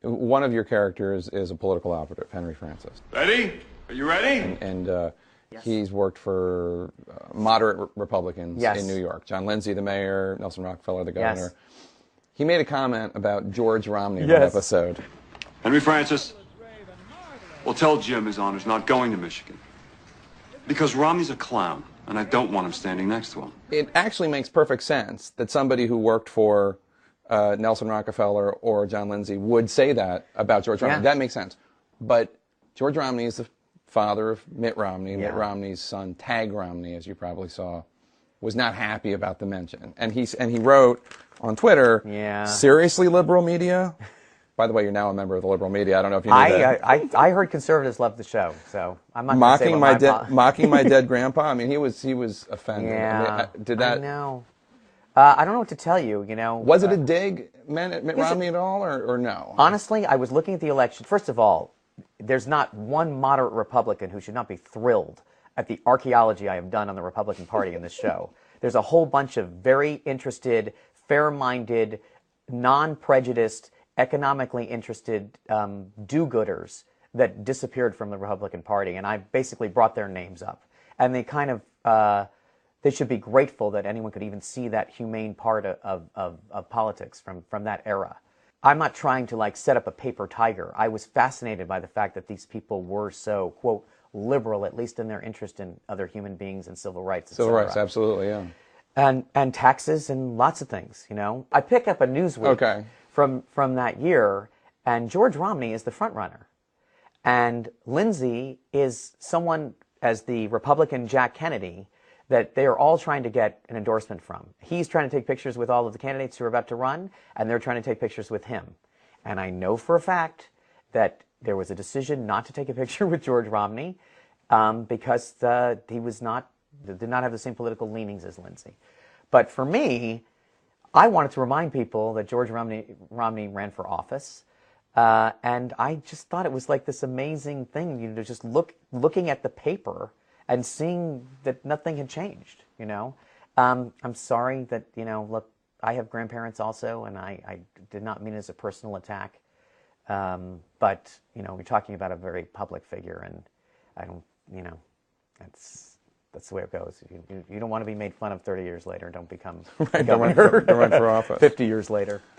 one of your characters is a political operative, Henry Francis. Ready? Are you ready? And he's worked for moderate Republicans in New York. John Lindsay, the mayor, Nelson Rockefeller, the governor. Yes. He made a comment about George Romney in that episode. Henry Francis, well, tell Jim his honor's not going to Michigan. Because Romney's a clown, and I don't want him standing next to him. It actually makes perfect sense that somebody who worked for Nelson Rockefeller or John Lindsay would say that about George Romney. That makes sense. But George Romney is the father of Mitt Romney. Mitt Romney's son, Tag Romney, as you probably saw, was not happy about the mention. And he wrote on Twitter, seriously, liberal media? By the way, you're now a member of the liberal media. I don't know if you knew that. I heard conservatives love the show, so I'm not mocking my mocking my dead grandpa. I mean, he was offended. Yeah, I mean, did that? I know. I don't know what to tell you. You know, was it a dig meant at Mitt Romney at all, or no? Honestly, I was looking at the election. First of all, there's not one moderate Republican who should not be thrilled at the archaeology I have done on the Republican Party in this show. There's a whole bunch of very interested, fair-minded, non-prejudiced, economically interested do-gooders that disappeared from the Republican Party, and I basically brought their names up. And they kind of, they should be grateful that anyone could even see that humane part of politics from that era. I'm not trying to like set up a paper tiger. I was fascinated by the fact that these people were so, quote, liberal, at least in their interest in other human beings and civil rights, et Civil cetera. rights, absolutely, yeah. And taxes and lots of things, you know. I pick up a Newsweek from that year, and George Romney is the front runner. And Lindsay is someone, as the Republican Jack Kennedy, that they are all trying to get an endorsement from. He's trying to take pictures with all of the candidates who are about to run, and they're trying to take pictures with him. And I know for a fact that there was a decision not to take a picture with George Romney because he did not have the same political leanings as Lindsay. But for me, I wanted to remind people that George Romney ran for office, and I just thought it was like this amazing thing, you know, just looking at the paper and seeing that nothing had changed, you know. I'm sorry that, you know, look, I have grandparents also, and I did not mean it as a personal attack. But, you know, we're talking about a very public figure, and I don't, you know, that's the way it goes. You don't want to be made fun of 30 years later. Don't become don't run for office. 50 years later.